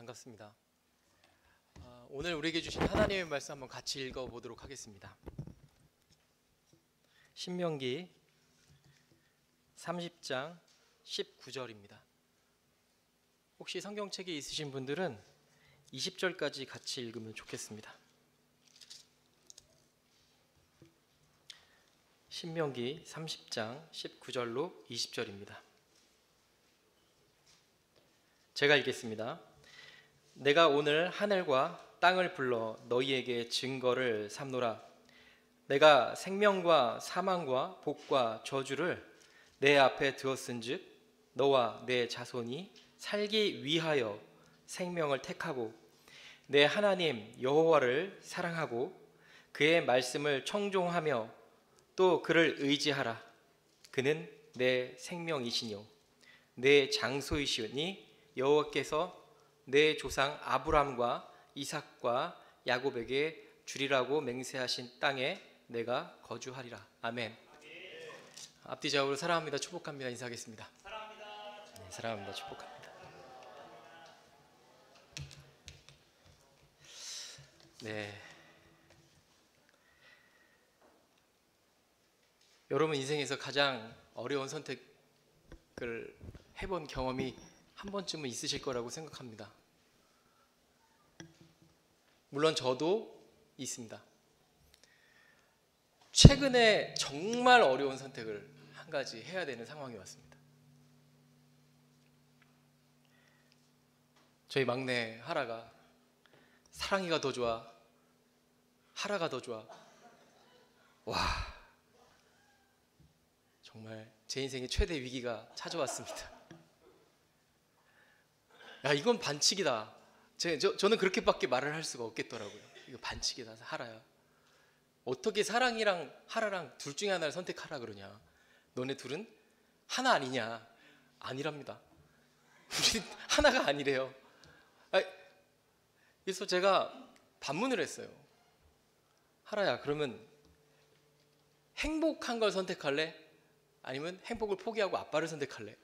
반갑습니다. 오늘 우리에게 주신 하나님의 말씀 한번 같이 읽어보도록 하겠습니다. 신명기 30장 19절입니다. 혹시 성경책이 있으신 분들은 20절까지 같이 읽으면 좋겠습니다. 신명기 30장 19절로 20절입니다. 제가 읽겠습니다. 내가 오늘 하늘과 땅을 불러 너희에게 증거를 삼노라. 내가 생명과 사망과 복과 저주를 내 앞에 두었은즉 너와 내 자손이 살기 위하여 생명을 택하고 내 하나님 여호와를 사랑하고 그의 말씀을 청종하며 또 그를 의지하라. 그는 내 생명이시뇨 내 장소이시니 여호와께서 내 조상 아브람과 이삭과 야곱에게 주리라고 맹세하신 땅에 내가 거주하리라. 아멘. 앞뒤 좌우로 사랑합니다, 축복합니다 인사하겠습니다. 네, 사랑합니다, 축복합니다. 네, 여러분 인생에서 가장 어려운 선택을 해본 경험이 한 번쯤은 있으실 거라고 생각합니다. 물론 저도 있습니다. 최근에 정말 어려운 선택을 한 가지 해야 되는 상황이 왔습니다. 저희 막내 하라가 사랑이가 더 좋아, 하라가 더 좋아. 와, 정말 제 인생의 최대 위기가 찾아왔습니다. 야, 이건 반칙이다. 저는 그렇게밖에 말을 할 수가 없겠더라고요. 이거 반칙이다, 하라야. 어떻게 사랑이랑 하라랑 둘 중에 하나를 선택하라 그러냐. 너네 둘은 하나 아니냐. 아니랍니다. 우리 하나가 아니래요. 그래서 제가 반문을 했어요. 하라야, 그러면 행복한 걸 선택할래? 아니면 행복을 포기하고 아빠를 선택할래?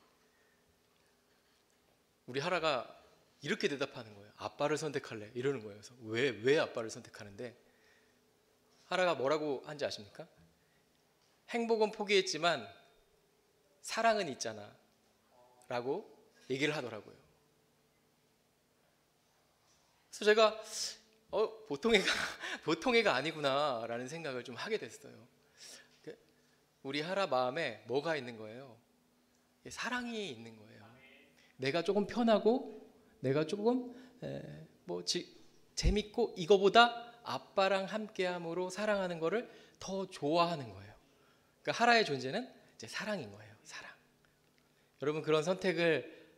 우리 하라가 이렇게 대답하는 거예요. 아빠를 선택할래? 이러는 거예요. 그래서 왜 아빠를 선택하는데? 하라가 뭐라고 한지 아십니까? 행복은 포기했지만 사랑은 있잖아 라고 얘기를 하더라고요. 그래서 제가 보통 애가 아니구나 라는 생각을 좀 하게 됐어요. 우리 하라 마음에 뭐가 있는 거예요? 사랑이 있는 거예요. 내가 조금 편하고 내가 조금 재밌고 이거보다 아빠랑 함께함으로 사랑하는 거를 더 좋아하는 거예요. 그러니까 하라의 존재는 이제 사랑인 거예요. 사랑. 여러분, 그런 선택을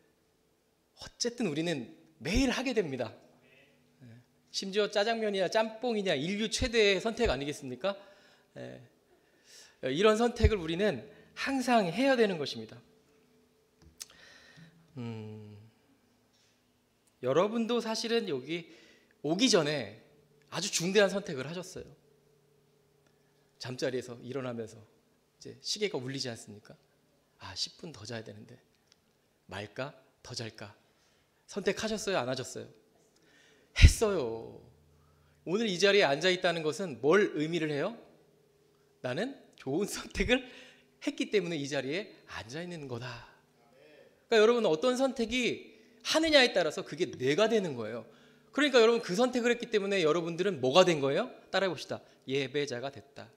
어쨌든 우리는 매일 하게 됩니다. 심지어 짜장면이냐 짬뽕이냐 인류 최대의 선택 아니겠습니까? 이런 선택을 우리는 항상 해야 되는 것입니다. 여러분도 사실은 여기 오기 전에 아주 중대한 선택을 하셨어요. 잠자리에서 일어나면서 이제 시계가 울리지 않습니까? 10분 더 자야 되는데 말까? 더 잘까? 선택하셨어요? 안 하셨어요? 했어요. 오늘 이 자리에 앉아 있다는 것은 뭘 의미를 해요? 나는 좋은 선택을 했기 때문에 이 자리에 앉아 있는 거다. 그러니까 여러분, 어떤 선택이 하느냐에 따라서 그게 내가 되는 거예요. 그러니까 여러분, 그 선택을 했기 때문에 여러분들은 뭐가 된 거예요? 따라해 봅시다. 예배자가 됐다.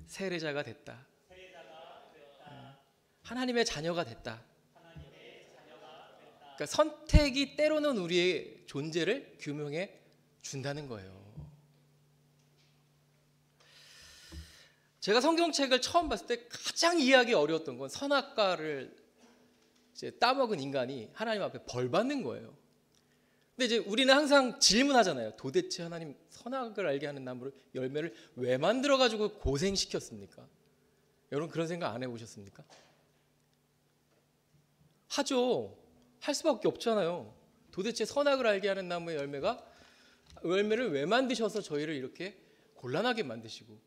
세례자가 됐다. 하나님의 자녀가 됐다. 그러니까 선택이 때로는 우리의 존재를 규명해 준다는 거예요. 제가 성경책을 처음 봤을 때 가장 이해하기 어려웠던 건 선악과를 이제 따먹은 인간이 하나님 앞에 벌 받는 거예요. 근데 이제 우리는 항상 질문하잖아요. 도대체 하나님 선악을 알게 하는 나무를 열매를 왜 만들어 가지고 고생시켰습니까? 여러분, 그런 생각 안 해보셨습니까? 하죠. 할 수밖에 없잖아요. 도대체 선악을 알게 하는 나무의 열매를 왜 만드셔서 저희를 이렇게 곤란하게 만드시고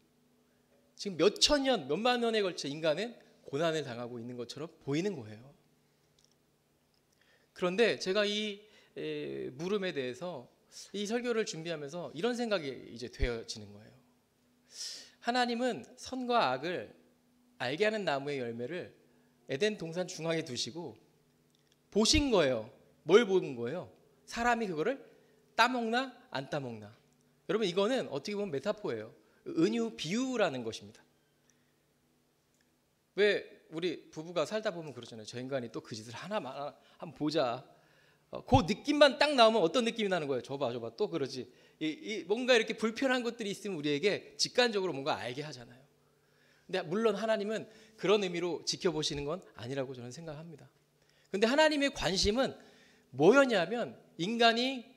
지금 몇 천 년, 몇만 년에 걸쳐 인간은 고난을 당하고 있는 것처럼 보이는 거예요. 그런데 제가 이 물음에 대해서 이 설교를 준비하면서 이런 생각이 이제 되어지는 거예요. 하나님은 선과 악을 알게 하는 나무의 열매를 에덴 동산 중앙에 두시고 보신 거예요. 뭘 본 거예요? 사람이 그거를 따먹나 안 따먹나. 여러분, 이거는 어떻게 보면 메타포예요. 은유 비유라는 것입니다. 왜 우리 부부가 살다 보면 그러잖아요. 저 인간이 또 그 짓을 하나 한번 보자. 그 느낌만 딱 나오면 어떤 느낌이 나는 거예요? 저봐 또 그러지. 뭔가 이렇게 불편한 것들이 있으면 우리에게 직관적으로 뭔가 알게 하잖아요. 근데 물론 하나님은 그런 의미로 지켜보시는 건 아니라고 저는 생각합니다. 근데 하나님의 관심은 뭐였냐면 인간이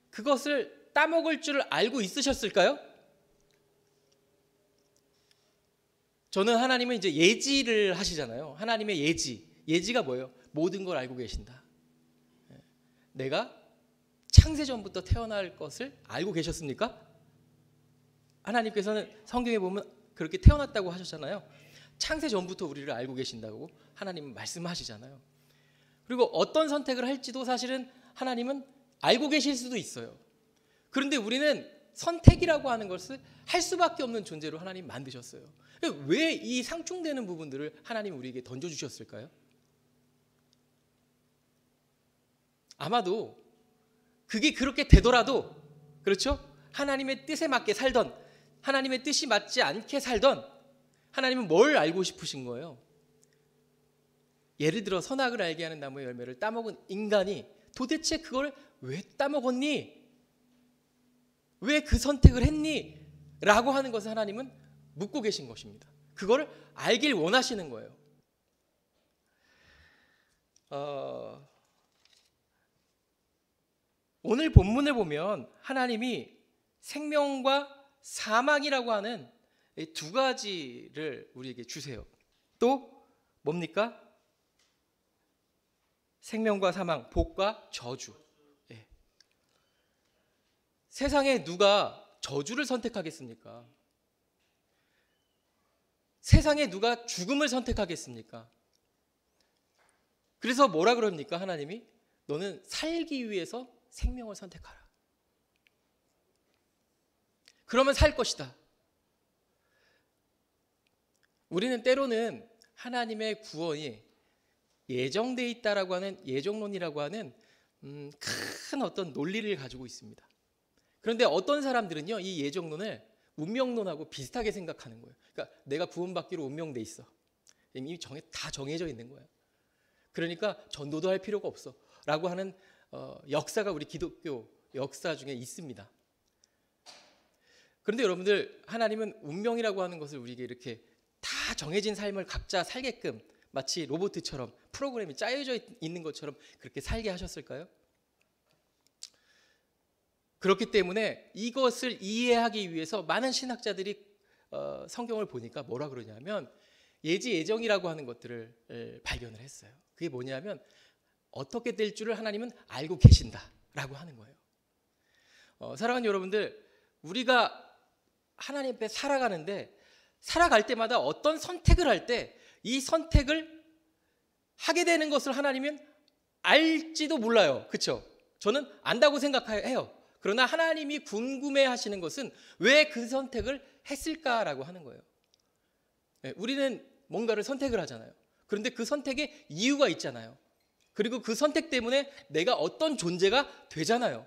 그것을 따먹을 줄 알고 있으셨을까요? 저는 하나님은 이제 예지를 하시잖아요. 하나님의 예지가 뭐예요? 모든 걸 알고 계신다. 내가 창세전부터 태어날 것을 알고 계셨습니까? 하나님께서는 성경에 보면 그렇게 태어났다고 하셨잖아요. 창세전부터 우리를 알고 계신다고 하나님은 말씀하시잖아요. 그리고 어떤 선택을 할지도 사실은 하나님은 알고 계실 수도 있어요. 그런데 우리는 선택이라고 하는 것을 할 수밖에 없는 존재로 하나님 만드셨어요. 왜 이 상충되는 부분들을 하나님 우리에게 던져주셨을까요? 아마도 그게 그렇게 되더라도, 그렇죠? 하나님의 뜻에 맞게 살던, 하나님의 뜻이 맞지 않게 살던 하나님은 뭘 알고 싶으신 거예요? 예를 들어 선악을 알게 하는 나무의 열매를 따먹은 인간이 도대체 그걸 왜 따먹었니? 왜 그 선택을 했니? 라고 하는 것을 하나님은 묻고 계신 것입니다. 그걸 알길 원하시는 거예요. 오늘 본문을 보면 하나님이 생명과 사망이라고 하는 이 두 가지를 우리에게 주세요. 또 뭡니까? 생명과 사망, 복과 저주. 예. 세상에 누가 저주를 선택하겠습니까? 세상에 누가 죽음을 선택하겠습니까? 그래서 뭐라 그럽니까? 하나님이 너는 살기 위해서 생명을 선택하라. 그러면 살 것이다. 우리는 때로는 하나님의 구원이 예정되어 있다라고 하는 예정론이라고 하는 큰 어떤 논리를 가지고 있습니다. 그런데 어떤 사람들은요, 이 예정론을 운명론하고 비슷하게 생각하는 거예요. 그러니까 내가 구원받기로 운명돼 있어. 이미 다 정해져 있는 거예요. 그러니까 전도도 할 필요가 없어. 라고 하는 역사가 우리 기독교 역사 중에 있습니다. 그런데 여러분들, 하나님은 운명이라고 하는 것을 우리에게 이렇게 다 정해진 삶을 각자 살게끔 마치 로봇처럼 프로그램이 짜여져 있는 것처럼 그렇게 살게 하셨을까요? 그렇기 때문에 이것을 이해하기 위해서 많은 신학자들이 성경을 보니까 뭐라 그러냐면 예지 예정이라고 하는 것들을 발견을 했어요. 그게 뭐냐면 어떻게 될 줄을 하나님은 알고 계신다라고 하는 거예요. 사랑하는 여러분들, 우리가 하나님 앞에 살아가는데 살아갈 때마다 어떤 선택을 할 때 이 선택을 하게 되는 것을 하나님은 알지도 몰라요. 그렇죠? 저는 안다고 생각해요. 그러나 하나님이 궁금해하시는 것은 왜 그 선택을 했을까라고 하는 거예요. 우리는 뭔가를 선택을 하잖아요. 그런데 그 선택에 이유가 있잖아요. 그리고 그 선택 때문에 내가 어떤 존재가 되잖아요.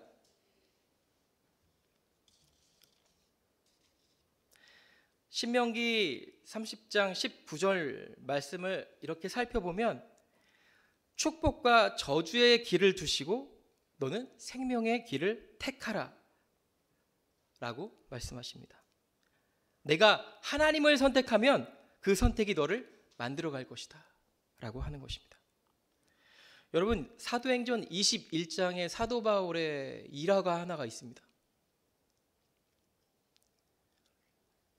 신명기 30장 19절 말씀을 이렇게 살펴보면 축복과 저주의 길을 두시고 너는 생명의 길을 택하라 라고 말씀하십니다. 내가 하나님을 선택하면 그 선택이 너를 만들어 갈 것이다 라고 하는 것입니다. 여러분, 사도행전 21장에 사도 바울의 일화가 하나가 있습니다.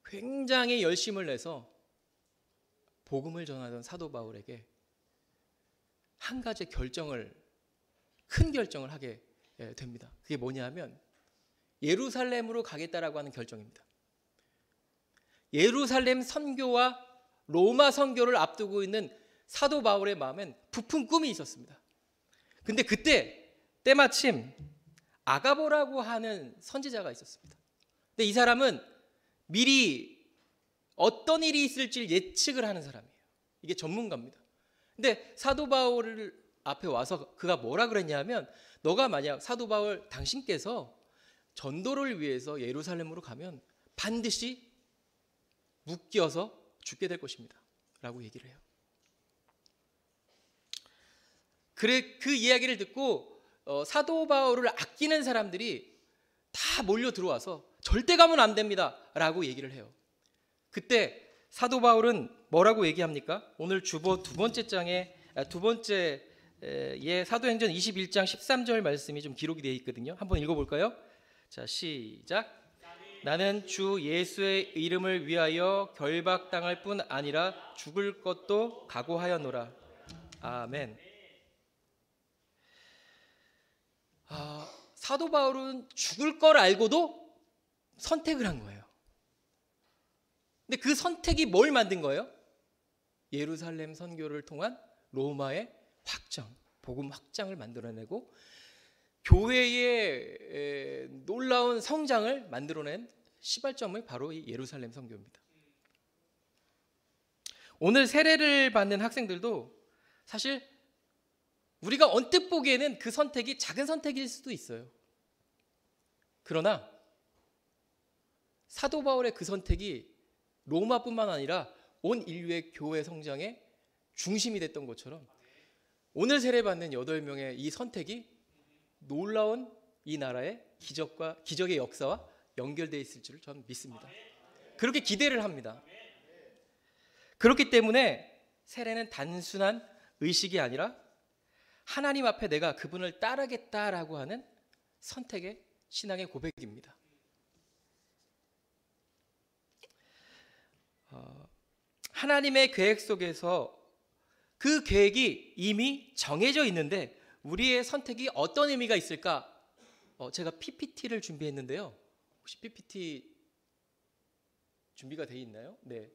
굉장히 열심을 내서 복음을 전하던 사도 바울에게 한 가지 큰 결정을 하게 됩니다. 그게 뭐냐면 예루살렘으로 가겠다라고 하는 결정입니다. 예루살렘 선교와 로마 선교를 앞두고 있는 사도 바울의 마음엔 부푼 꿈이 있었습니다. 근데 그때 때마침 아가보라고 하는 선지자가 있었습니다. 근데 이 사람은 미리 어떤 일이 있을지 예측을 하는 사람이에요. 이게 전문가입니다. 근데 사도 바울 앞에 와서 그가 뭐라 그랬냐면, 너가 만약 사도 바울 당신께서 전도를 위해서 예루살렘으로 가면 반드시 묶여서 죽게 될 것입니다 라고 얘기를 해요. 그래, 그 이야기를 듣고 사도 바울을 아끼는 사람들이 다 몰려 들어와서 절대 가면 안 됩니다 라고 얘기를 해요. 그때 사도 바울은 뭐라고 얘기합니까? 오늘 두 번째 사도행전 21장 13절 말씀이 좀 기록이 되어 있거든요. 한번 읽어볼까요? 자, 시작. 나는 주 예수의 이름을 위하여 결박당할 뿐 아니라 죽을 것도 각오하였노라. 아멘. 사도 바울은 죽을 걸 알고도 선택을 한 거예요. 근데 그 선택이 뭘 만든 거예요? 예루살렘 선교를 통한 로마의 확장, 복음 확장을 만들어내고 교회의 놀라운 성장을 만들어낸 시발점이 바로 이 예루살렘 선교입니다. 오늘 세례를 받는 학생들도 사실 우리가 언뜻 보기에는 그 선택이 작은 선택일 수도 있어요. 그러나 사도 바울의 그 선택이 로마뿐만 아니라 온 인류의 교회 성장의 중심이 됐던 것처럼 오늘 세례받는 8명의 이 선택이 놀라운 이 나라의 기적의 역사와 연결되어 있을 줄을 저는 믿습니다. 그렇게 기대를 합니다. 그렇기 때문에 세례는 단순한 의식이 아니라 하나님 앞에 내가 그분을 따르겠다라고 하는 선택의 신앙의 고백입니다. 하나님의 계획 속에서 그 계획이 이미 정해져 있는데 우리의 선택이 어떤 의미가 있을까? 제가 PPT를 준비했는데요. 혹시 PPT 준비가 되어 있나요? 네.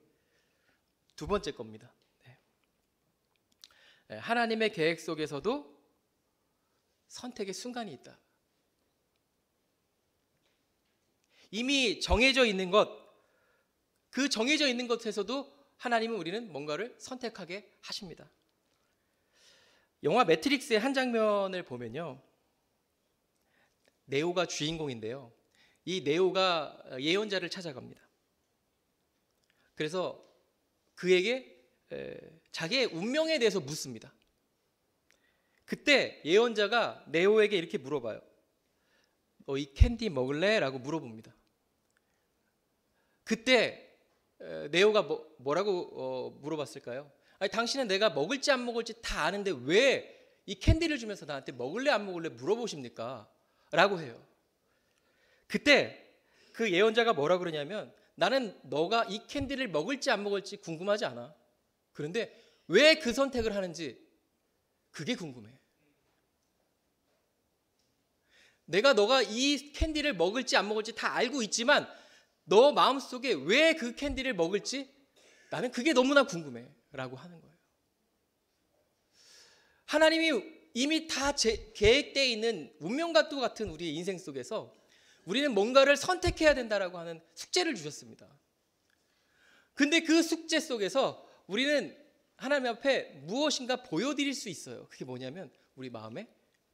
두 번째 겁니다. 네. 하나님의 계획 속에서도 선택의 순간이 있다. 이미 정해져 있는 것, 그 정해져 있는 것에서도 하나님은 우리는 뭔가를 선택하게 하십니다. 영화 매트릭스의 한 장면을 보면요, 네오가 주인공인데요, 이 네오가 예언자를 찾아갑니다. 그래서 그에게 자기의 운명에 대해서 묻습니다. 그때 예언자가 네오에게 이렇게 물어봐요. 너 이 캔디 먹을래? 라고 물어봅니다. 그때 네오가 뭐라고 물어봤을까요? 아니, 당신은 내가 먹을지 안 먹을지 다 아는데 왜 이 캔디를 주면서 나한테 먹을래 안 먹을래 물어보십니까? 라고 해요. 그때 그 예언자가 뭐라 그러냐면, 나는 너가 이 캔디를 먹을지 안 먹을지 궁금하지 않아. 그런데 왜 그 선택을 하는지 그게 궁금해. 내가 너가 이 캔디를 먹을지 안 먹을지 다 알고 있지만 너 마음속에 왜 그 캔디를 먹을지 나는 그게 너무나 궁금해 라고 하는 거예요. 하나님이 이미 다 계획되어 있는 운명과 같은 우리의 인생 속에서 우리는 뭔가를 선택해야 된다라고 하는 숙제를 주셨습니다. 근데 그 숙제 속에서 우리는 하나님 앞에 무엇인가 보여드릴 수 있어요. 그게 뭐냐면 우리 마음의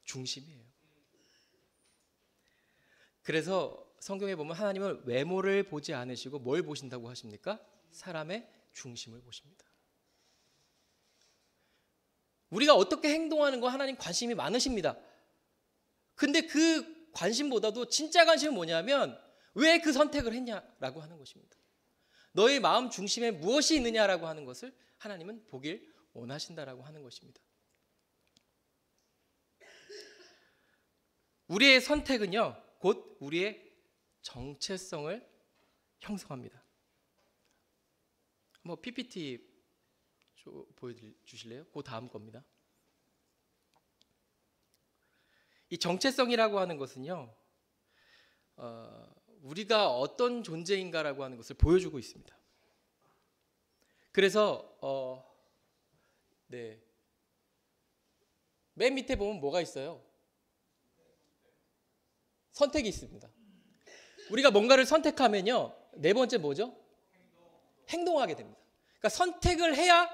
중심이에요. 그래서 성경에 보면 하나님은 외모를 보지 않으시고 뭘 보신다고 하십니까? 사람의 중심을 보십니다. 우리가 어떻게 행동하는 거 하나님 관심이 많으십니다. 근데 그 관심보다도 진짜 관심은 뭐냐면 왜 그 선택을 했냐라고 하는 것입니다. 너의 마음 중심에 무엇이 있느냐라고 하는 것을 하나님은 보길 원하신다라고 하는 것입니다. 우리의 선택은요, 곧 우리의 정체성을 형성합니다. 한번 PPT 보여주실래요? 그 다음 겁니다. 이 정체성이라고 하는 것은요, 우리가 어떤 존재인가라고 하는 것을 보여주고 있습니다. 그래서 맨 밑에 보면 뭐가 있어요? 선택이 있습니다. 우리가 뭔가를 선택하면요, 네 번째 뭐죠? 행동하게 됩니다. 그러니까 선택을 해야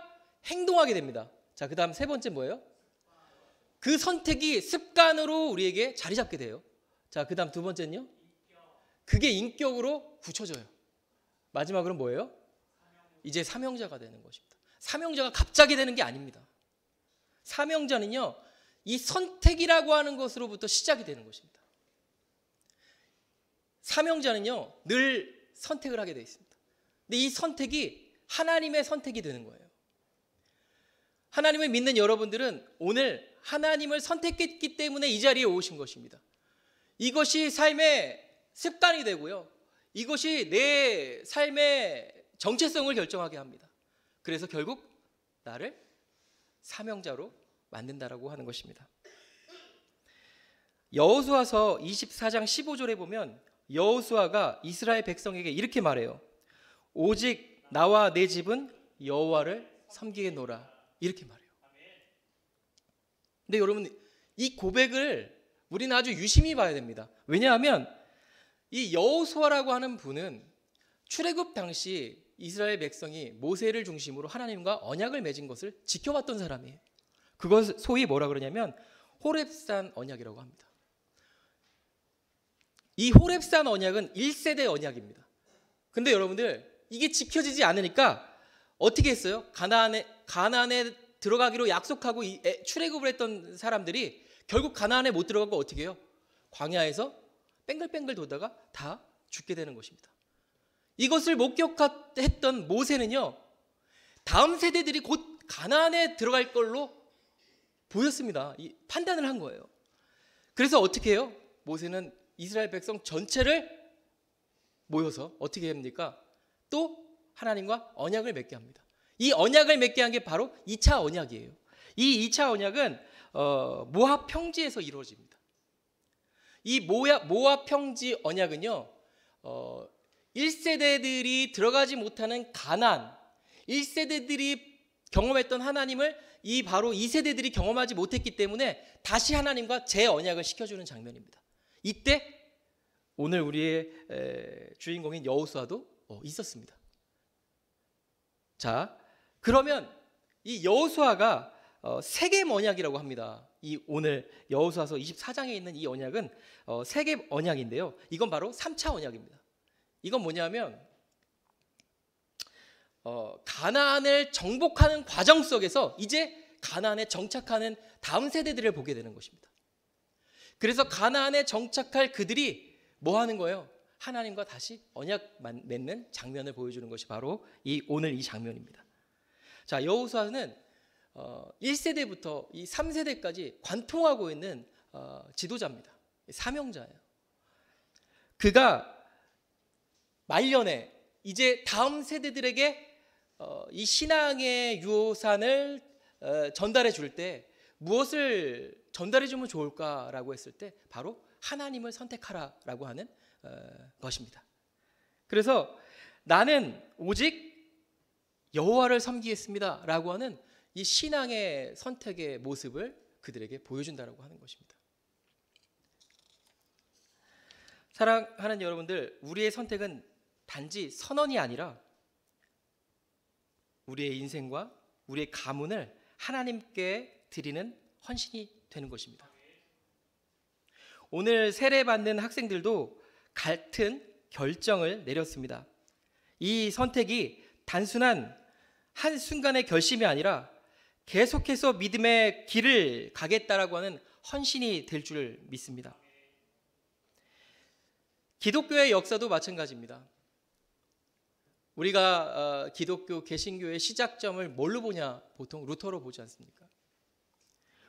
행동하게 됩니다. 자, 그 다음 세 번째 뭐예요? 그 선택이 습관으로 우리에게 자리 잡게 돼요. 자, 그 다음 두 번째는요, 그게 인격으로 굳혀져요. 마지막으로 뭐예요? 이제 사명자가 되는 것입니다. 사명자가 갑자기 되는 게 아닙니다. 사명자는요, 이 선택이라고 하는 것으로부터 시작이 되는 것입니다. 사명자는요, 늘 선택을 하게 되어 있습니다. 근데 이 선택이 하나님의 선택이 되는 거예요. 하나님을 믿는 여러분들은 오늘 하나님을 선택했기 때문에 이 자리에 오신 것입니다. 이것이 삶의 습관이 되고요, 이것이 내 삶의 정체성을 결정하게 합니다. 그래서 결국 나를 사명자로 만든다라고 하는 것입니다. 여호수아서 24장 15절에 보면 여호수아가 이스라엘 백성에게 이렇게 말해요. 오직 나와 내 집은 여호와를 섬기겠노라, 이렇게 말해요. 근데 여러분, 이 고백을 우리는 아주 유심히 봐야 됩니다. 왜냐하면 이 여호수아라고 하는 분은 출애굽 당시 이스라엘 백성이 모세를 중심으로 하나님과 언약을 맺은 것을 지켜봤던 사람이에요. 그것 소위 뭐라 그러냐면 호렙산 언약이라고 합니다. 이 호렙산 언약은 1세대 언약입니다. 근데 여러분들, 이게 지켜지지 않으니까 어떻게 했어요? 가나안에 들어가기로 약속하고 출애굽을 했던 사람들이 결국 가나안에 못 들어가고 어떻게 해요? 광야에서 뺑글뺑글 돌다가 다 죽게 되는 것입니다. 이것을 목격했던 모세는요, 다음 세대들이 곧 가나안에 들어갈 걸로 보였습니다. 판단을 한 거예요. 그래서 어떻게 해요? 모세는 이스라엘 백성 전체를 모여서 어떻게 합니까? 또 하나님과 언약을 맺게 합니다. 이 언약을 맺게 한 게 바로 2차 언약이에요. 이 2차 언약은 모압 평지에서 이루어집니다. 이 모압 평지 언약은요, 1세대들이 들어가지 못하는 가나안, 1세대들이 경험했던 하나님을 바로 2세대들이 경험하지 못했기 때문에 다시 하나님과 재언약을 시켜주는 장면입니다. 이때 오늘 우리의 주인공인 여호수아도 있었습니다. 자, 그러면 이 여호수아가 세겜 언약이라고 합니다. 이 오늘 여호수아서 24장에 있는 이 언약은 세겜 언약인데요, 이건 바로 3차 언약입니다. 이건 뭐냐면 가나안을 정복하는 과정 속에서 이제 가나안에 정착하는 다음 세대들을 보게 되는 것입니다. 그래서 가나안에 정착할 그들이 뭐 하는 거예요? 하나님과 다시 언약 맺는 장면을 보여주는 것이 바로 오늘 이 장면입니다. 자, 여호수아는 1세대부터 이 3세대까지 관통하고 있는 지도자입니다. 사명자예요. 그가 말년에 이제 다음 세대들에게 이 신앙의 유산을 전달해 줄 때 무엇을 전달해 주면 좋을까라고 했을 때 바로 하나님을 선택하라라고 하는 것입니다. 그래서 나는 오직 여호와를 섬기겠습니다라고 하는 이 신앙의 선택의 모습을 그들에게 보여준다라고 하는 것입니다. 사랑하는 여러분들, 우리의 선택은 단지 선언이 아니라 우리의 인생과 우리의 가문을 하나님께 드리는 헌신이 되는 것입니다. 오늘 세례받는 학생들도 같은 결정을 내렸습니다. 이 선택이 단순한 한순간의 결심이 아니라 계속해서 믿음의 길을 가겠다라고 하는 헌신이 될 줄 믿습니다. 기독교의 역사도 마찬가지입니다. 우리가 기독교 개신교의 시작점을 뭘로 보냐? 보통 루터로 보지 않습니까?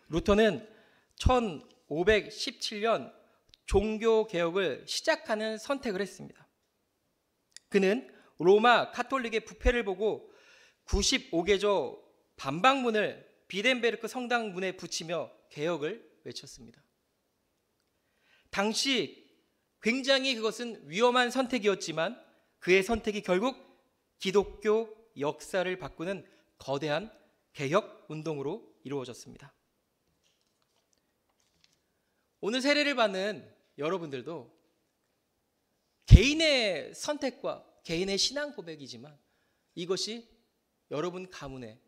루터는 1517년 종교개혁을 시작하는 선택을 했습니다. 그는 로마 카톨릭의 부패를 보고 95개조 반박문을 비덴베르크 성당 문에 붙이며 개혁을 외쳤습니다. 당시 굉장히 그것은 위험한 선택이었지만 그의 선택이 결국 기독교 역사를 바꾸는 거대한 개혁 운동으로 이루어졌습니다. 오늘 세례를 받는 여러분들도 개인의 선택과 개인의 신앙 고백이지만 이것이 여러분 가문의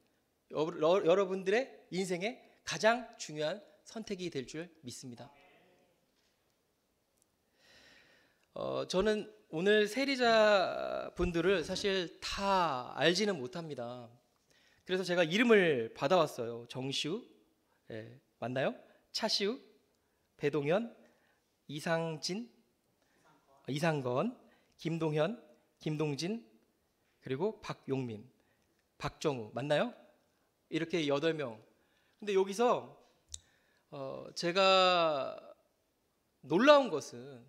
여러분들의 인생의 가장 중요한 선택이 될 줄 믿습니다. 저는 오늘 세리자 분들을 사실 다 알지는 못합니다. 그래서 제가 이름을 받아왔어요. 정시우, 맞나요? 차시우, 배동현, 이상건, 김동현, 김동진, 그리고 박용민, 박정우, 맞나요? 이렇게 8명. 근데 여기서 제가 놀라운 것은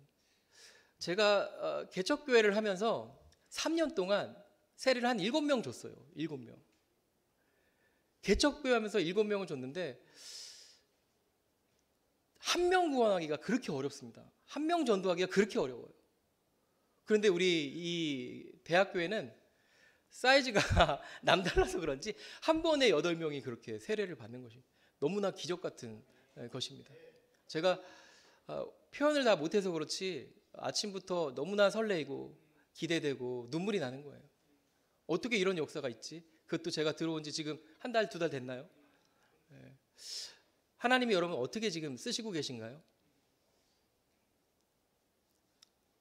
제가 개척교회를 하면서 3년 동안 세례를 한 7명 줬어요. 7명. 개척교회 하면서 7명을 줬는데 한 명 구원하기가 그렇게 어렵습니다. 한 명 전도하기가 그렇게 어려워요. 그런데 우리 이 대학교회는 사이즈가 남달라서 그런지 한 번에 8명이 그렇게 세례를 받는 것이 너무나 기적 같은 것입니다. 제가 표현을 다 못해서 그렇지 아침부터 너무나 설레이고 기대되고 눈물이 나는 거예요. 어떻게 이런 역사가 있지? 그것도 제가 들어온 지 지금 한 달, 2달 됐나요? 하나님이 여러분 어떻게 지금 쓰시고 계신가요?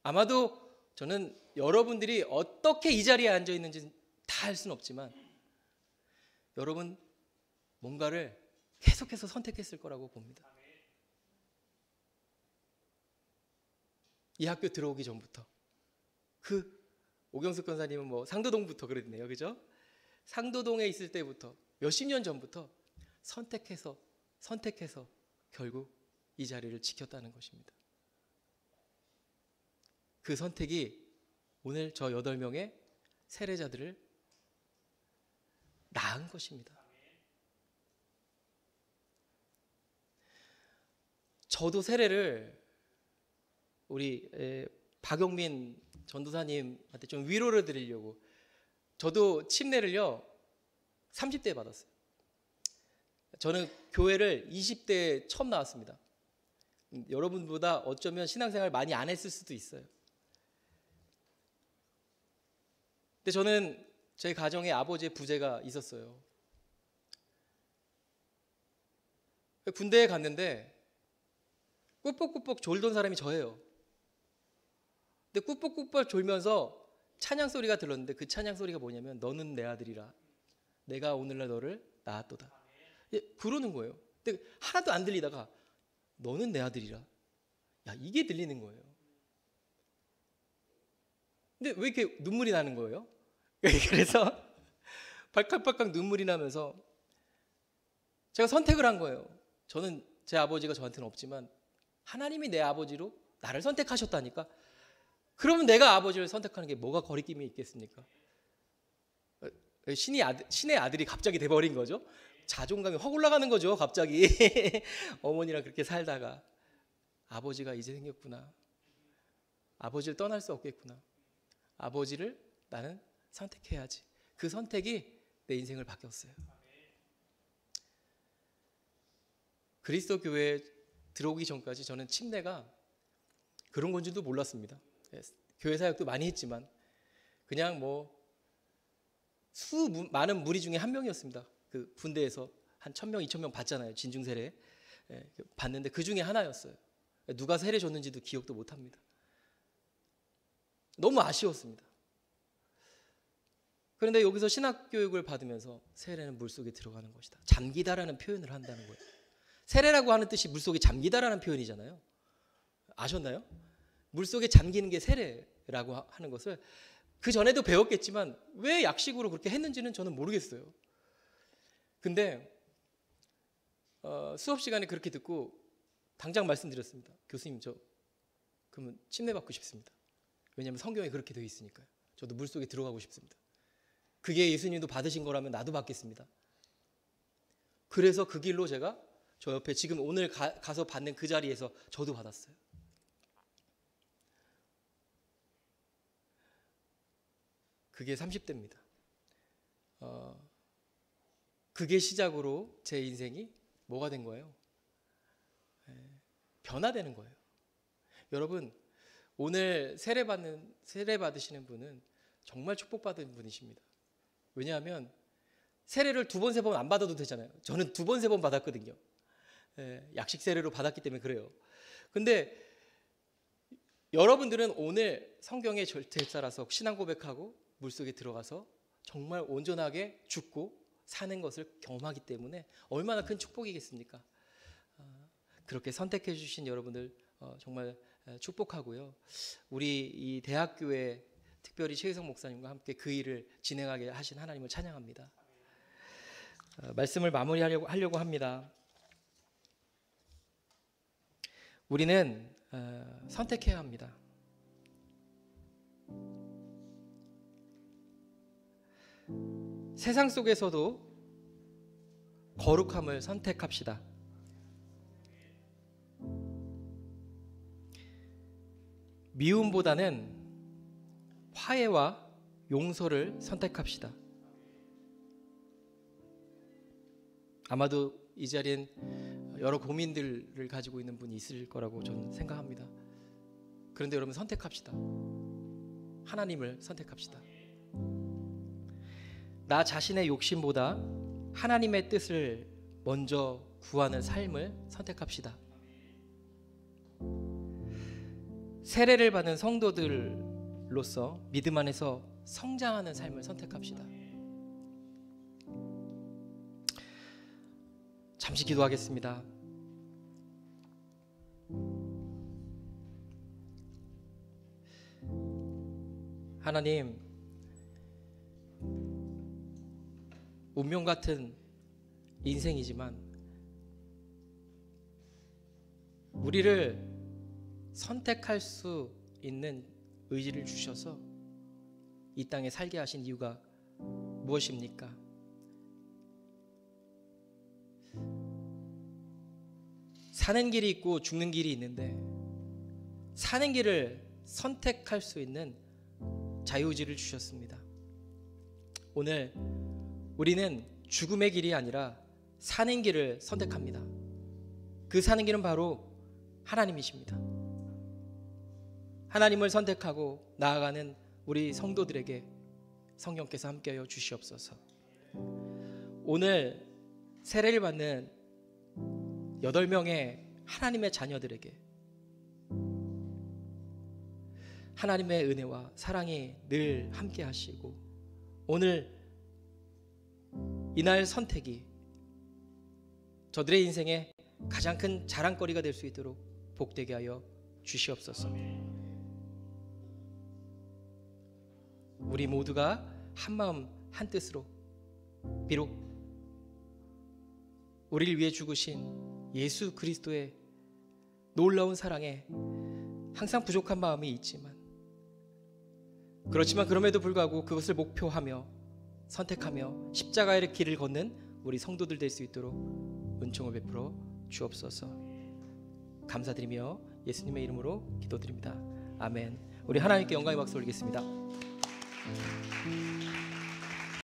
아마도 저는 여러분들이 어떻게 이 자리에 앉아 있는지 다 알 수는 없지만 여러분 뭔가를 계속해서 선택했을 거라고 봅니다. 이 학교 들어오기 전부터 오경숙 권사님은 뭐 상도동부터 그랬네요, 그죠? 상도동에 있을 때부터 몇십 년 전부터 선택해서 결국 이 자리를 지켰다는 것입니다. 그 선택이 오늘 저 8명의 세례자들을 낳은 것입니다. 저도 세례를 우리 박용민 전도사님한테 좀 위로를 드리려고 저도 침례를요 30대에 받았어요. 저는 교회를 20대에 처음 나왔습니다. 여러분보다 어쩌면 신앙생활 많이 안 했을 수도 있어요. 근데 저는 제 가정에 아버지의 부재가 있었어요. 군대에 갔는데 꾸벅꾸벅 졸던 사람이 저예요. 근데 꾸벅꾸벅 졸면서 찬양 소리가 들렸는데 그 찬양 소리가 뭐냐면 너는 내 아들이라 내가 오늘날 너를 낳았도다. 그러는 거예요. 근데 하나도 안 들리다가 너는 내 아들이라. 야, 이게 들리는 거예요. 근데 왜 이렇게 눈물이 나는 거예요? 그래서 발칵발칵 눈물이 나면서 제가 선택을 한 거예요. 저는 제 아버지가 저한테는 없지만 하나님이 내 아버지로 나를 선택하셨다니까. 그러면 내가 아버지를 선택하는 게 뭐가 거리낌이 있겠습니까? 신의 아들이 갑자기 돼버린 거죠. 자존감이 확 올라가는 거죠. 갑자기 어머니랑 그렇게 살다가 아버지가 이제 생겼구나. 아버지를 떠날 수 없겠구나. 아버지를 나는 선택해야지. 그 선택이 내 인생을 바뀌었어요. 그리스도 교회에 들어오기 전까지 저는 침례가 그런 건 줄도 몰랐습니다. 교회 사역도 많이 했지만 그냥 뭐 많은 무리 중에 한 명이었습니다. 그 군대에서 한 1,000명, 2,000명 받잖아요. 진중 세례 받는데 그 중에 하나였어요. 누가 세례 줬는지도 기억도 못합니다. 너무 아쉬웠습니다. 그런데 여기서 신학교육을 받으면서 세례는 물속에 들어가는 것이다. 잠기다라는 표현을 한다는 거예요. 세례라고 하는 뜻이 물속에 잠기다라는 표현이잖아요. 아셨나요? 물속에 잠기는 게 세례라고 하는 것을 그 전에도 배웠겠지만 왜 약식으로 그렇게 했는지는 저는 모르겠어요. 근데 수업 시간에 그렇게 듣고 당장 말씀드렸습니다. 교수님, 저 그러면 침례 받고 싶습니다. 왜냐하면 성경에 그렇게 되어 있으니까요. 저도 물속에 들어가고 싶습니다. 그게 예수님도 받으신 거라면 나도 받겠습니다. 그래서 그 길로 제가 저 옆에 지금 오늘 가서 받는 그 자리에서 저도 받았어요. 그게 30대입니다. 그게 시작으로 제 인생이 뭐가 된 거예요? 변화되는 거예요. 여러분, 오늘 세례 받으시는 분은 정말 축복받은 분이십니다. 왜냐하면 세례를 2번, 3번 안 받아도 되잖아요. 저는 2번, 3번 받았거든요. 약식 세례로 받았기 때문에 그래요. 근데 여러분들은 오늘 성경의 절차에 따라서 신앙 고백하고 물속에 들어가서 정말 온전하게 죽고 사는 것을 경험하기 때문에 얼마나 큰 축복이겠습니까? 그렇게 선택해 주신 여러분들 정말 축복하고요. 우리 이 대학교에 특별히 최희성 목사님과 함께 그 일을 진행하게 하신 하나님을 찬양합니다. 말씀을 마무리하려고 합니다. 우리는 선택해야 합니다. 세상 속에서도 거룩함을 선택합시다. 미움보다는 화해와 용서를 선택합시다. 아마도 이 자리엔 여러 고민들을 가지고 있는 분이 있을 거라고 저는 생각합니다. 그런데 여러분, 선택합시다. 하나님을 선택합시다. 나 자신의 욕심보다 하나님의 뜻을 먼저 구하는 삶을 선택합시다. 세례를 받은 성도들로서 믿음 안에서 성장하는 삶을 선택합시다. 잠시 기도하겠습니다. 하나님, 운명 같은 인생이지만 우리를 선택할 수 있는 의지를 주셔서 이 땅에 살게 하신 이유가 무엇입니까? 사는 길이 있고 죽는 길이 있는데 사는 길을 선택할 수 있는 자유의지를 주셨습니다. 오늘 우리는 죽음의 길이 아니라 사는 길을 선택합니다. 그 사는 길은 바로 하나님이십니다. 하나님을 선택하고 나아가는 우리 성도들에게 성령께서 함께하여 주시옵소서. 오늘 세례를 받는 8명의 하나님의 자녀들에게 하나님의 은혜와 사랑이 늘 함께 하시고 오늘 이날 선택이 저들의 인생에 가장 큰 자랑거리가 될 수 있도록 복되게 하여 주시옵소서. 우리 모두가 한마음 한뜻으로 비록 우리를 위해 죽으신 예수 그리스도의 놀라운 사랑에 항상 부족한 마음이 있지만 그렇지만 그럼에도 불구하고 그것을 목표하며 선택하며 십자가의 길을 걷는 우리 성도들 될 수 있도록 은총을 베풀어 주옵소서. 감사드리며 예수님의 이름으로 기도드립니다. 아멘. 우리 하나님께 영광의 박수 올리겠습니다.